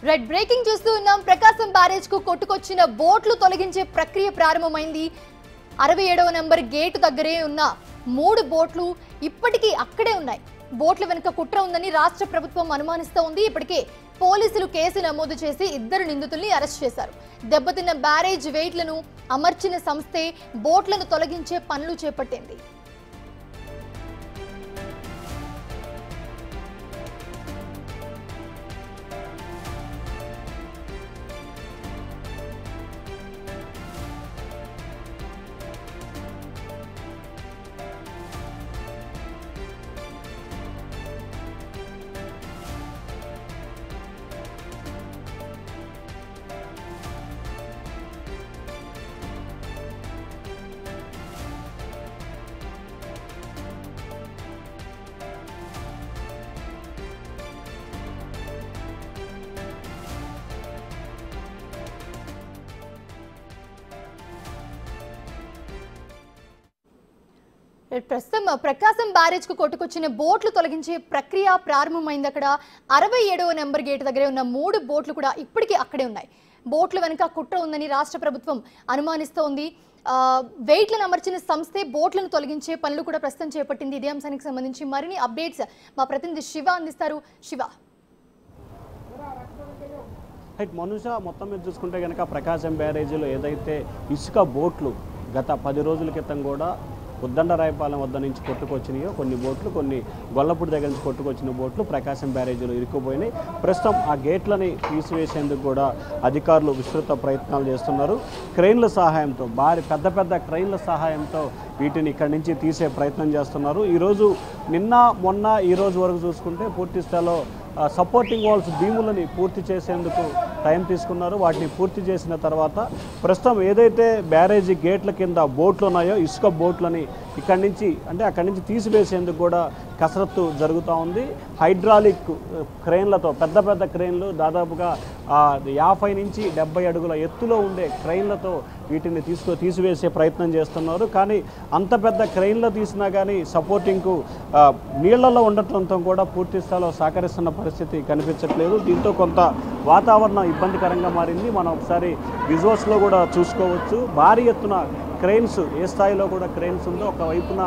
Red breaking చూస్తూ ఉన్నాం. ప్రకాశం barrage కు కొట్టుకొచ్చిన బోట్లు తొలగించే ప్రక్రియ ప్రారంభమైంది. 67వ నంబర్ గేటు దగ్గరే ఉన్న 3 బోట్లు ఇప్పటికీ అక్కడే ఉన్నాయి. బోట్ల వెనుక కుట్ర ఉందని రాష్ట్ర ప్రభుత్వం అనుమానిస్తోంది. ఇప్పటికే పోలీసులు కేసు నమోదు చేసి 2 నిందితుల్ని అరెస్ట్ చేశారు. దెబ్బతిన్న బ్యారేజ్ వెయిట్లను అమర్చిన సంస్థే బోట్లను తొలగించే పనులు చేపట్టింది. ప్రస్తుతం ప్రకాశం బ్యారేజ్ కు కొట్టుకొచ్చిన బోట్లు తొలగించే ప్రక్రియ ప్రారంభమైంది. అక్కడ 67వ నెంబర్ గేట్ దగ్గర ఉన్న 3 బోట్లు కూడా ఇప్పటికీ అక్కడే ఉన్నాయి. బోట్ల వెనుక కుట్ర ఉందని రాష్ట్ర ప్రభుత్వం అనుమానిస్తోంది. వెయిట్లను అమర్చిన సంస్థే బోట్లను తొలగించే పనులు కూడా ప్రస్తుతం చేపట్టింది. ఇదే అంశానికి సంబంధించి మరిన్ని అప్డేట్స్ మా ప్రతినిధి శివ అందిస్తారు. శివ, మనుష మొత్తం మీద చూసుకుంటే కనుక ప్రకాశం బ్యారేజీలో ఏదైతే ఇసుక బోట్లు గత 10 రోజుల క్రితం కూడా ఉద్దండరాయపాలెం వద్ద నుంచి కొట్టుకొచ్చినాయో కొన్ని బోట్లు, కొన్ని గొల్లపూడి దగ్గర నుంచి కొట్టుకొచ్చిన బోట్లు ప్రకాశం బ్యారేజీలో ఇరుక్కుపోయినాయి. ప్రస్తుతం ఆ గేట్లని తీసివేసేందుకు కూడా అధికారులు విస్తృత ప్రయత్నాలు చేస్తున్నారు. క్రెయిన్ల సహాయంతో పెద్ద క్రెయిన్ల సహాయంతో వీటిని ఇక్కడి నుంచి తీసే ప్రయత్నం చేస్తున్నారు. ఈరోజు నిన్న మొన్న ఈరోజు వరకు చూసుకుంటే పూర్తి స్థాయిలో సపోర్టింగ్ వాల్స్ బీములని పూర్తి చేసేందుకు టైం తీసుకున్నారు. వాటిని పూర్తి చేసిన తర్వాత ప్రస్తుతం ఏదైతే బ్యారేజీ గేట్ల కింద బోట్లు ఉన్నాయో ఇసుక బోట్లని అక్కడి నుంచి తీసివేసేందుకు కూడా కసరత్తు జరుగుతూ ఉంది. హైడ్రాలిక్ క్రెయిన్లతో పెద్ద క్రెయిన్లు దాదాపుగా 50 నుంచి 70 అడుగుల ఎత్తులో ఉండే క్రెయిన్లతో వీటిని తీసివేసే ప్రయత్నం చేస్తున్నారు. కానీ అంత పెద్ద క్రెయిన్లు తీసినా కానీ సపోర్టింగ్కు నీళ్లలో ఉండటంతో కూడా పూర్తి స్థాయిలో సహకరిస్తున్న పరిస్థితి కనిపించట్లేదు. దీంతో కొంత వాతావరణం ఇబ్బందికరంగా మారింది. మనం ఒకసారి విజువల్స్లో కూడా చూసుకోవచ్చు. భారీ ఎత్తున క్రెయిన్స్ ఏ స్థాయిలో కూడా క్రెయిన్స్ ఉందో ఒకవైపున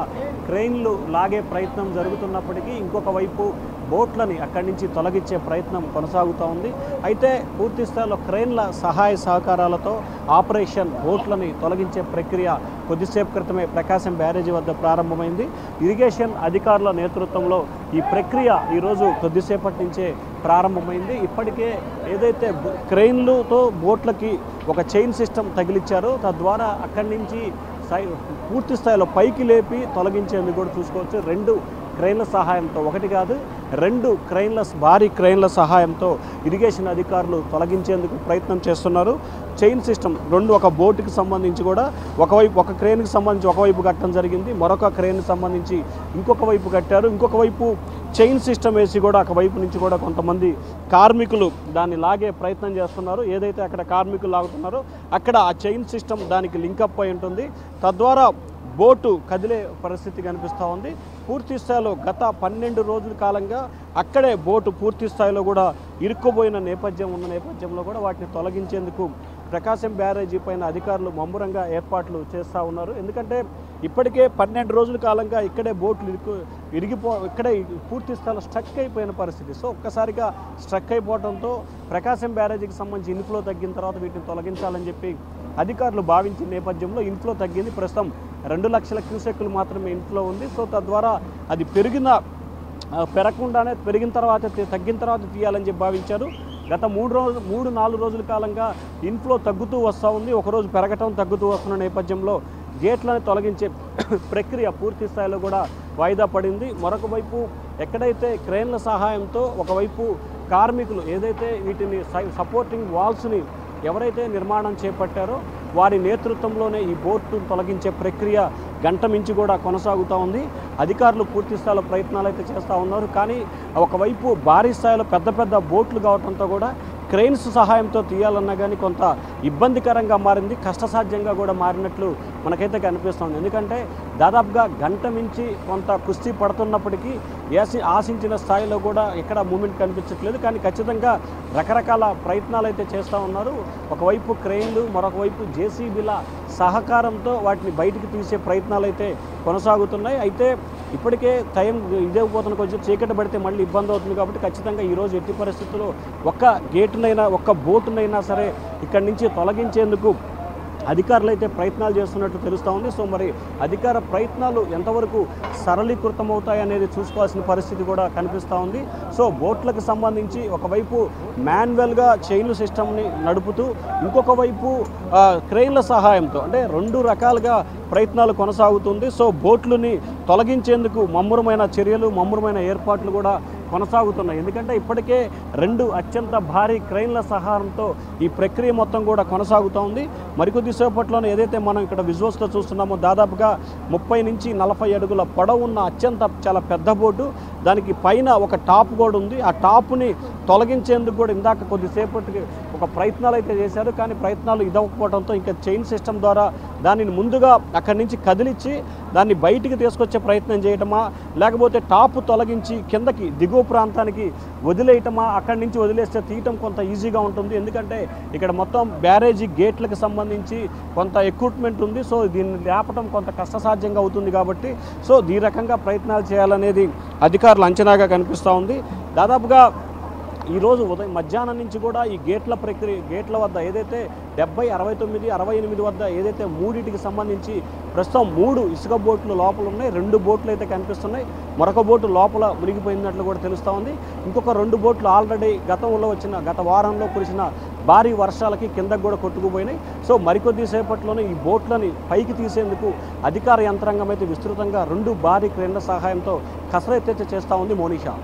క్రెయిన్లు లాగే ప్రయత్నం జరుగుతున్నప్పటికీ ఇంకొక వైపు బోట్లని అక్కడి నుంచి తొలగించే ప్రయత్నం కొనసాగుతూ ఉంది. అయితే పూర్తి స్థాయిలో క్రెయిన్ల సహాయ సహకారాలతో ఆపరేషన్ బోట్లని తొలగించే ప్రక్రియ కొద్దిసేపు క్రితమే ప్రకాశం బ్యారేజీ వద్ద ప్రారంభమైంది. ఇరిగేషన్ అధికారుల నేతృత్వంలో ఈ ప్రక్రియ ఈరోజు కొద్దిసేపటి నుంచే ప్రారంభమైంది. ఇప్పటికే ఏదైతే క్రెయిన్లతో బోట్లకి ఒక చైన్ సిస్టమ్ తగిలిచ్చారో తద్వారా అక్కడి నుంచి పూర్తి స్థాయిలో పైకి లేపి తొలగించేందుకు కూడా చూసుకోవచ్చు. 2 క్రెయిన్ల సహాయంతో, ఒకటి కాదు 2 భారీ క్రెయిన్ల సహాయంతో ఇరిగేషన్ అధికారులు తొలగించేందుకు ప్రయత్నం చేస్తున్నారు. చైన్ సిస్టమ్ 2 ఒక బోటుకి సంబంధించి కూడా ఒక క్రెయిన్కి సంబంధించి ఒకవైపు కట్టడం జరిగింది, మరొక క్రెయిన్కి సంబంధించి ఇంకొక వైపు కట్టారు. ఇంకొక వైపు చైన్ సిస్టమ్ వేసి కూడా ఒక వైపు నుంచి కూడా కొంతమంది కార్మికులు దాన్ని లాగే ప్రయత్నం చేస్తున్నారు. ఏదైతే అక్కడ కార్మికులు లాగుతున్నారో అక్కడ ఆ చైన్ సిస్టమ్ దానికి లింకప్ అయి ఉంటుంది. తద్వారా బోటు కదిలే పరిస్థితి కనిపిస్తూ ఉంది. పూర్తి స్థాయిలో గత 12 రోజుల కాలంగా అక్కడే బోటు పూర్తి స్థాయిలో కూడా ఇరుక్కుపోయిన నేపథ్యంలో కూడా వాటిని తొలగించేందుకు ప్రకాశం బ్యారేజీ పైన అధికారులు ముమ్మరంగా ఏర్పాట్లు చేస్తూ ఉన్నారు. ఎందుకంటే ఇప్పటికే 12 రోజుల కాలంగా ఇక్కడే బోట్లు ఇక్కడే పూర్తి స్థాయిలో స్ట్రక్ అయిపోయిన పరిస్థితి. సో ఒక్కసారిగా స్ట్రక్ అయిపోవడంతో ప్రకాశం బ్యారేజీకి సంబంధించి ఇన్ఫ్లో తగ్గిన తర్వాత వీటిని తొలగించాలని చెప్పి అధికారులు భావించిన నేపథ్యంలో ఇన్ఫ్లో తగ్గింది. ప్రస్తుతం 2 లక్షల క్యూసెక్కులు మాత్రమే ఇన్ఫ్లో ఉంది. సో తద్వారా అది పెరిగిన తర్వాత తగ్గిన తర్వాత తీయాలని చెప్పి భావించారు. గత 3-4 రోజుల కాలంగా ఇన్ఫ్లో తగ్గుతూ వస్తూ ఉంది. ఒకరోజు పెరగటం తగ్గుతూ వస్తున్న నేపథ్యంలో గేట్లను తొలగించే ప్రక్రియ పూర్తి స్థాయిలో కూడా వాయిదా పడింది. మరొక వైపు ఎక్కడైతే క్రెయిన్ల సహాయంతో ఒకవైపు కార్మికులు ఏదైతే వీటిని సపోర్టింగ్ వాల్స్ని ఎవరైతే నిర్మాణం చేపట్టారో వారి నేతృత్వంలోనే ఈ బోట్ను తొలగించే ప్రక్రియ గంట మించి కూడా కొనసాగుతూ ఉంది. అధికారులు పూర్తి స్థాయిలో ప్రయత్నాలు అయితే చేస్తూ ఉన్నారు. కానీ ఒకవైపు భారీ స్థాయిలో పెద్ద బోట్లు కావడంతో కూడా క్రెయిన్స్ సహాయంతో తీయాలన్నా కానీ కొంత ఇబ్బందికరంగా మారింది, కష్టసాధ్యంగా కూడా మారినట్లు మనకైతే కనిపిస్తుంది. ఎందుకంటే దాదాపుగా గంట మించి కొంత కుస్తీ పడుతున్నప్పటికీ ఆశించిన స్థాయిలో కూడా ఎక్కడ మూమెంట్ కనిపించట్లేదు. కానీ ఖచ్చితంగా రకరకాల ప్రయత్నాలు అయితే చేస్తూ ఉన్నారు. ఒకవైపు క్రెయిన్లు, మరొక వైపు జేసీబీల సహకారంతో వాటిని బయటికి తీసే ప్రయత్నాలు అయితే కొనసాగుతున్నాయి. అయితే ఇప్పటికే టైం ఇదేపోతున్న కొంచెం చీకటి పడితే మళ్ళీ ఇబ్బంది అవుతుంది కాబట్టి ఖచ్చితంగా ఈరోజు ఎట్టి పరిస్థితుల్లో ఒక్క గేటునైనా ఒక్క బోటునైనా సరే ఇక్కడి నుంచి తొలగించేందుకు అధికారులు అయితే ప్రయత్నాలు చేస్తున్నట్టు తెలుస్తూ ఉంది. సో మరి అధికార ప్రయత్నాలు ఎంతవరకు సరళీకృతం అవుతాయి అనేది చూసుకోవాల్సిన పరిస్థితి కూడా కనిపిస్తూ ఉంది. సో బోట్లకు సంబంధించి ఒకవైపు మాన్యువల్గా చైన్లు సిస్టమ్ని నడుపుతూ ఇంకొక వైపు క్రెయిన్ల సహాయంతో అంటే రెండు రకాలుగా ప్రయత్నాలు కొనసాగుతుంది. సో బోట్లని తొలగించేందుకు ముమ్మరమైన చర్యలు, ముమ్మరమైన ఏర్పాట్లు కూడా కొనసాగుతున్నాయి. ఎందుకంటే ఇప్పటికే రెండు అత్యంత భారీ క్రెయిన్ల సహాయంతో ఈ ప్రక్రియ మొత్తం కూడా కొనసాగుతూ ఉంది. మరికొద్దిసేపట్లోనే ఏదైతే మనం ఇక్కడ విజువల్స్లో చూస్తున్నామో దాదాపుగా 30 నుంచి 40 అడుగుల పొడవు ఉన్న అత్యంత చాలా పెద్ద బోటు, దానికి పైన ఒక టాప్ కూడా ఉంది. ఆ టాప్ని తొలగించేందుకు కూడా ఇందాక కొద్దిసేపటికి ఒక ప్రయత్నాలు అయితే చేశారు. కానీ ప్రయత్నాలు ఇదవకపోవడంతో ఇంకా చైన్ సిస్టమ్ ద్వారా దానిని ముందుగా అక్కడి నుంచి కదిలించి దాన్ని బయటికి తీసుకొచ్చే ప్రయత్నం చేయటమా, లేకపోతే టాప్ తొలగించి కిందకి దిగువ ప్రాంతానికి వదిలేయటమా, అక్కడి నుంచి వదిలేస్తే తీయటం కొంత ఈజీగా ఉంటుంది. ఎందుకంటే ఇక్కడ మొత్తం బ్యారేజీ గేట్లకు సంబంధించి కొంత ఎక్విప్మెంట్ ఉంది. సో దీన్ని లేపటం కొంత కష్టసాధ్యంగా అవుతుంది కాబట్టి సో ఈ రకంగా ప్రయత్నాలు చేయాలనేది అధికారులు అంచనాగా కనిపిస్తూ ఉంది. దాదాపుగా ఈరోజు ఉదయం మధ్యాహ్నం నుంచి కూడా ఈ గేట్ల వద్ద ఏదైతే 70, 69, 68 వద్ద ఏదైతే మూడింటికి సంబంధించి ప్రస్తుతం 3 ఇసుక బోట్లు లోపల ఉన్నాయి. 2 బోట్లు అయితే కనిపిస్తున్నాయి. మరొక బోటు లోపల మునిగిపోయినట్లు కూడా తెలుస్తూ ఉంది. ఇంకొక 2 బోట్లు ఆల్రెడీ గత వారంలో కురిసిన భారీ వర్షాలకి కిందకు కూడా కొట్టుకుపోయినాయి. సో మరికొద్దిసేపట్లోనే ఈ బోట్లని పైకి తీసేందుకు అధికార యంత్రాంగం అయితే విస్తృతంగా 2 భారీ క్రేన్ల సహాయంతో కసరత్తు చేస్తూ ఉంది. మోనిషా.